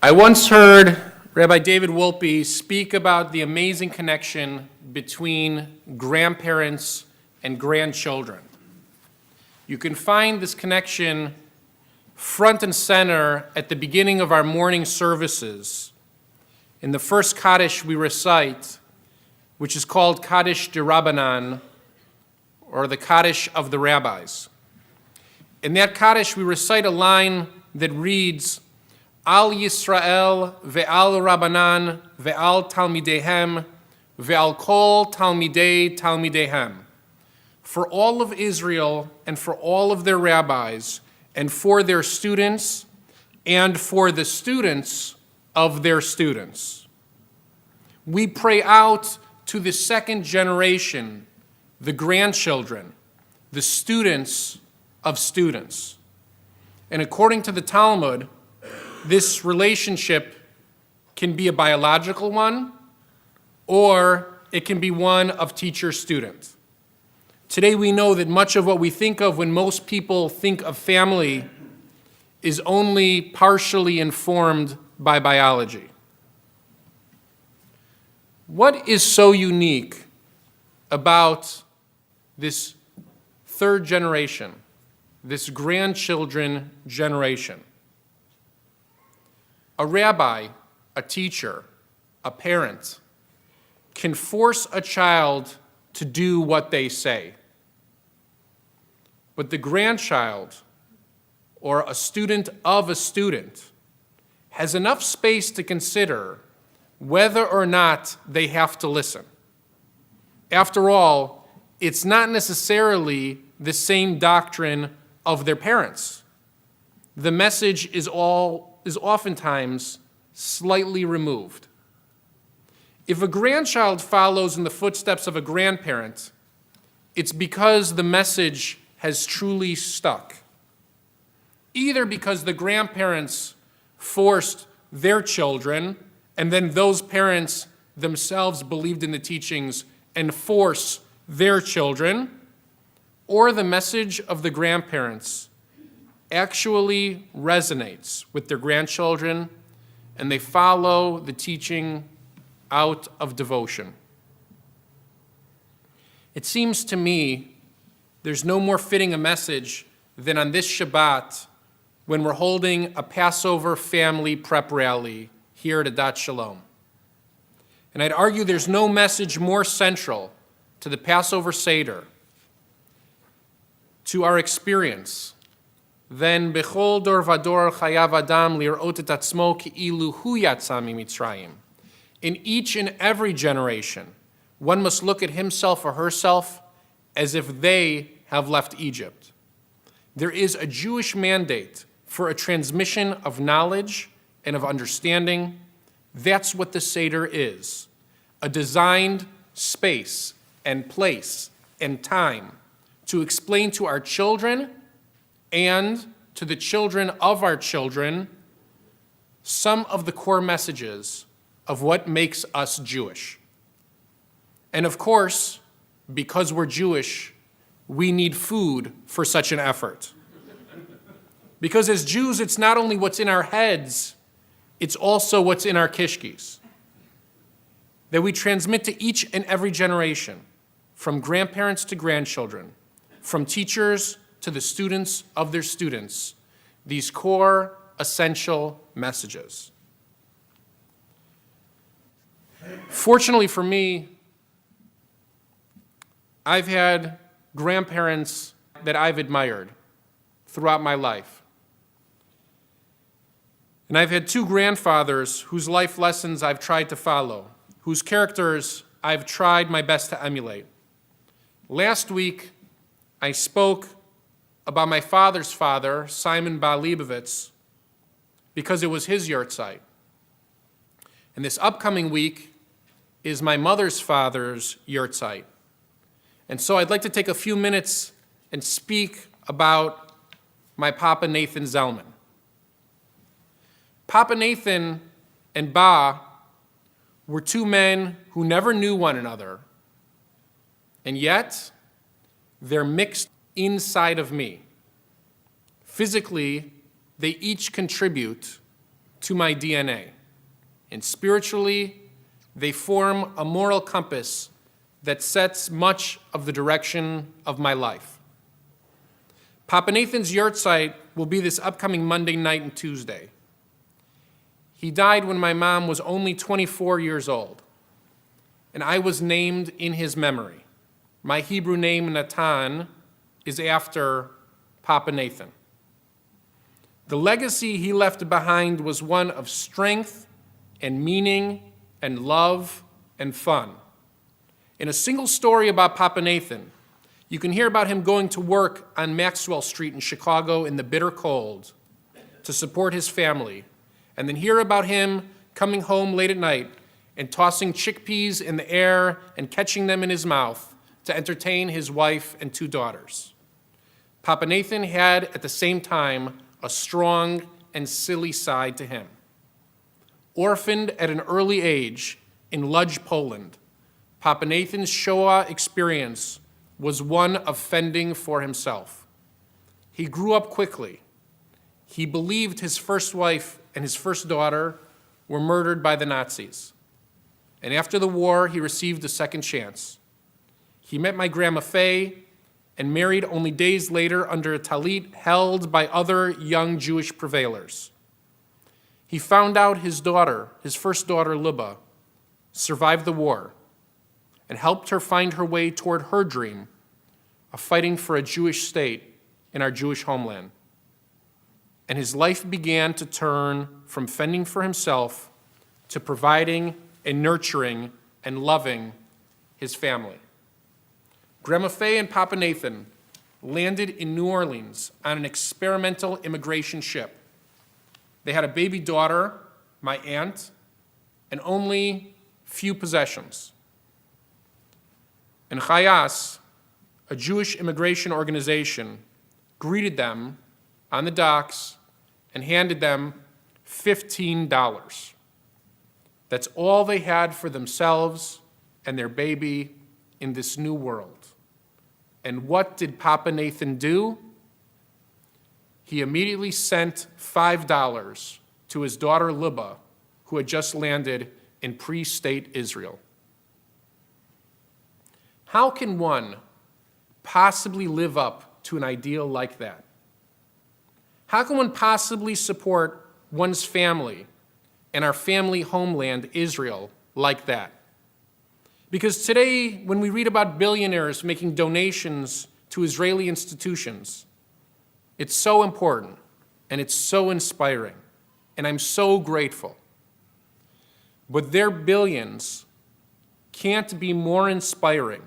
I once heard Rabbi David Wolpe speak about the amazing connection between grandparents and grandchildren. You can find this connection front and center at the beginning of our morning services. In the first Kaddish we recite, which is called Kaddish de Rabbanan, or the Kaddish of the rabbis. In that Kaddish we recite a line that reads, Al Yisrael ve'al Rabbanan ve'al Talmidehem ve'al kol Talmidei Talmidehem. For all of Israel and for all of their rabbis and for their students and for the students of their students. We pray out to the second generation, the grandchildren, the students of students. And according to the Talmud, this relationship can be a biological one, or it can be one of teacher-student. Today we know that much of what we think of when most people think of family is only partially informed by biology. What is so unique about this third generation, this grandchildren generation? A rabbi, a teacher, a parent can force a child to do what they say. But the grandchild, or a student of a student, has enough space to consider whether or not they have to listen. After all, it's not necessarily the same doctrine of their parents. The message is oftentimes slightly removed. If a grandchild follows in the footsteps of a grandparent, it's because the message has truly stuck. Either because the grandparents forced their children, and then those parents themselves believed in the teachings and force their children, or the message of the grandparents actually resonates with their grandchildren, and they follow the teaching out of devotion. It seems to me there's no more fitting a message than on this Shabbat when we're holding a Passover family prep rally here at Adat Shalom. And I'd argue there's no message more central to the Passover Seder, to our experience, then bechol dor vador chayav adam lirot et atzmo ki'ilu hu yatsa mimitzrayim. In each and every generation, one must look at himself or herself as if they have left Egypt. There is a Jewish mandate for a transmission of knowledge and of understanding. That's what the Seder is, a designed space and place and time to explain to our children and to the children of our children some of the core messages of what makes us Jewish. And of course, because we're Jewish, we need food for such an effort. Because as Jews, it's not only what's in our heads, it's also what's in our kishkis. That we transmit to each and every generation, from grandparents to grandchildren, from teachers to the students of their students, these core, essential messages. Fortunately for me, I've had grandparents that I've admired throughout my life. And I've had two grandfathers whose life lessons I've tried to follow, whose characters I've tried my best to emulate. Last week, I spoke about my father's father, Simon Bar Lebovitz, because it was his yahrzeit. And this upcoming week is my mother's father's yahrzeit. And so I'd like to take a few minutes and speak about my Papa Nathan Zelman. Papa Nathan and Ba were two men who never knew one another, and yet they're mixed inside of me. Physically, they each contribute to my DNA. And spiritually, they form a moral compass that sets much of the direction of my life. Papa Nathan's yahrzeit will be this upcoming Monday night and Tuesday. He died when my mom was only 24 years old, and I was named in his memory. My Hebrew name, Natan, is after Papa Nathan. The legacy he left behind was one of strength and meaning and love and fun. In a single story about Papa Nathan, you can hear about him going to work on Maxwell Street in Chicago in the bitter cold to support his family, and then hear about him coming home late at night and tossing chickpeas in the air and catching them in his mouth to entertain his wife and 2 daughters. Papa Nathan had, at the same time, a strong and silly side to him. Orphaned at an early age in Lodz, Poland, Papa Nathan's Shoah experience was one of fending for himself. He grew up quickly. He believed his first wife and his first daughter were murdered by the Nazis. And after the war, he received a second chance. He met my Grandma Faye and married only days later under a talit held by other young Jewish prevailers. He found out his daughter, his first daughter, Luba, survived the war and helped her find her way toward her dream of fighting for a Jewish state in our Jewish homeland. And his life began to turn from fending for himself to providing and nurturing and loving his family. Grandma Faye and Papa Nathan landed in New Orleans on an experimental immigration ship. They had a baby daughter, my aunt, and only few possessions. And Chayas, a Jewish immigration organization, greeted them on the docks and handed them $15. That's all they had for themselves and their baby in this new world. And what did Papa Nathan do? He immediately sent $5 to his daughter Luba, who had just landed in pre-state Israel. How can one possibly live up to an ideal like that? How can one possibly support one's family and our family homeland, Israel, like that? Because today, when we read about billionaires making donations to Israeli institutions, it's so important and it's so inspiring, and I'm so grateful. But their billions can't be more inspiring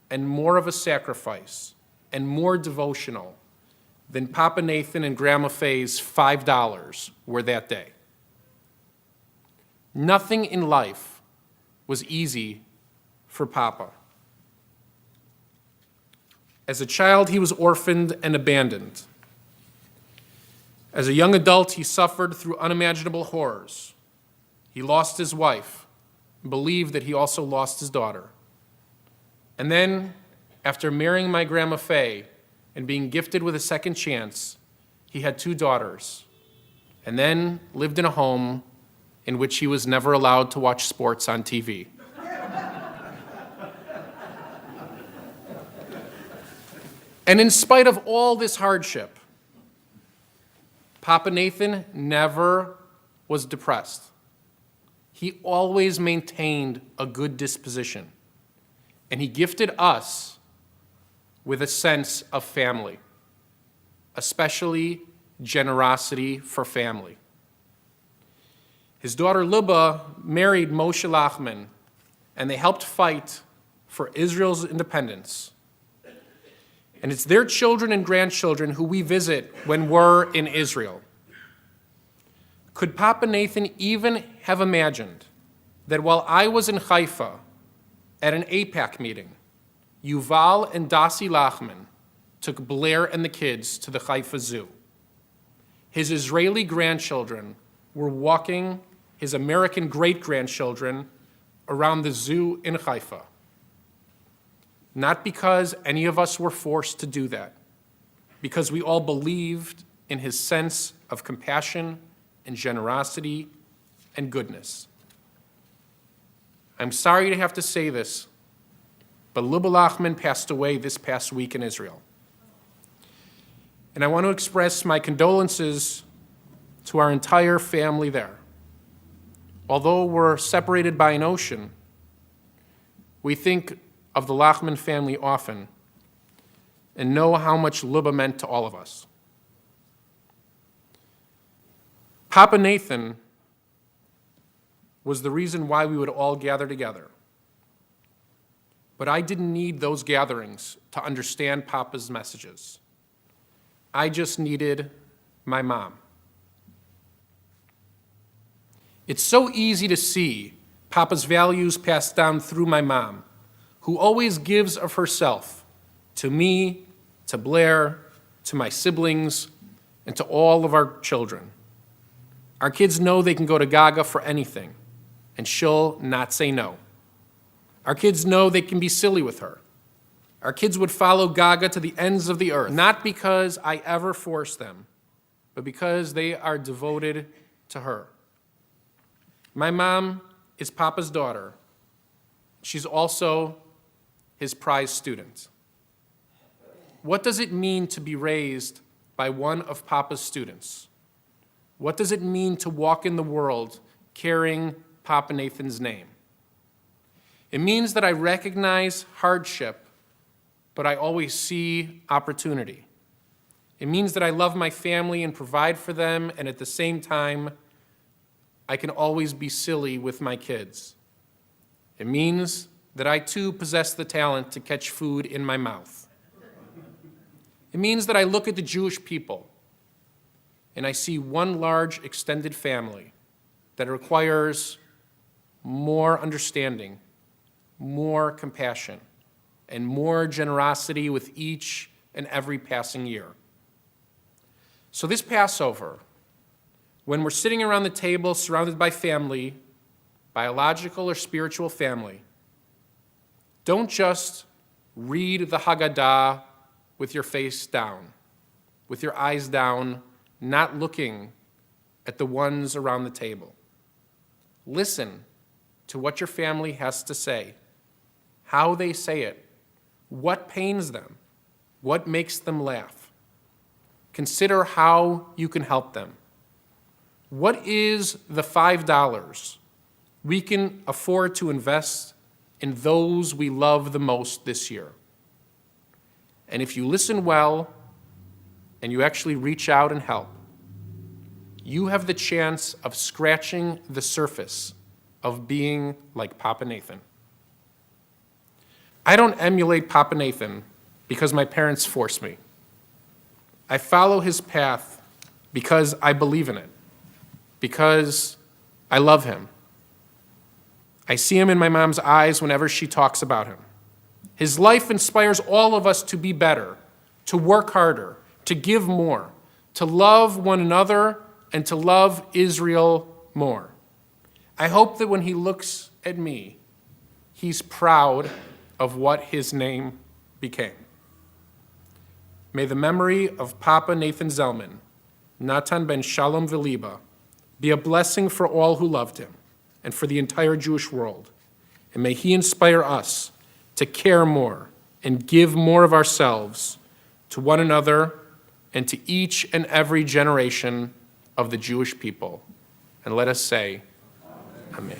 and more of a sacrifice and more devotional than Papa Nathan and Grandma Faye's $5 were that day. Nothing in life was easy for Papa. As a child, he was orphaned and abandoned. As a young adult, he suffered through unimaginable horrors. He lost his wife and believed that he also lost his daughter. And then, after marrying my Grandma Faye and being gifted with a second chance, he had 2 daughters, and then lived in a home in which he was never allowed to watch sports on TV. And in spite of all this hardship, Papa Nathan never was depressed. He always maintained a good disposition, and he gifted us with a sense of family, especially generosity for family. His daughter Luba married Moshe Lachman, and they helped fight for Israel's independence. And it's their children and grandchildren who we visit when we're in Israel. Could Papa Nathan even have imagined that while I was in Haifa at an AIPAC meeting, Yuval and Dasi Lachman took Blair and the kids to the Haifa Zoo? His Israeli grandchildren were walking his American great-grandchildren around the zoo in Haifa. Not because any of us were forced to do that, because we all believed in his sense of compassion and generosity and goodness. I'm sorry to have to say this, but Lubba Lachman passed away this past week in Israel. And I want to express my condolences to our entire family there. Although we're separated by an ocean, we think of the Lachman family often and know how much Lubba meant to all of us. Papa Nathan was the reason why we would all gather together. But I didn't need those gatherings to understand Papa's messages. I just needed my mom. It's so easy to see Papa's values passed down through my mom, who always gives of herself to me, to Blair, to my siblings, and to all of our children. Our kids know they can go to Gaga for anything, and she'll not say no. Our kids know they can be silly with her. Our kids would follow Gaga to the ends of the earth, not because I ever forced them, but because they are devoted to her. My mom is Papa's daughter. She's also his prize student. What does it mean to be raised by one of Papa's students? What does it mean to walk in the world carrying Papa Nathan's name? It means that I recognize hardship, but I always see opportunity. It means that I love my family and provide for them, and at the same time, I can always be silly with my kids. It means that I too possess the talent to catch food in my mouth. It means that I look at the Jewish people and I see one large extended family that requires more understanding, more compassion, and more generosity with each and every passing year. So this Passover, when we're sitting around the table surrounded by family, biological or spiritual family, don't just read the Haggadah with your face down, with your eyes down, not looking at the ones around the table. Listen to what your family has to say, how they say it, what pains them, what makes them laugh. Consider how you can help them. What is the $5 we can afford to invest in those we love the most this year? And if you listen well and you actually reach out and help, you have the chance of scratching the surface of being like Papa Nathan. I don't emulate Papa Nathan because my parents force me. I follow his path because I believe in it, because I love him. I see him in my mom's eyes whenever she talks about him. His life inspires all of us to be better, to work harder, to give more, to love one another, and to love Israel more. I hope that when he looks at me, he's proud of what his name became. May the memory of Papa Nathan Zelman, Natan ben Shalom Veliba, be a blessing for all who loved him and for the entire Jewish world. And may he inspire us to care more and give more of ourselves to one another and to each and every generation of the Jewish people. And let us say, Amen.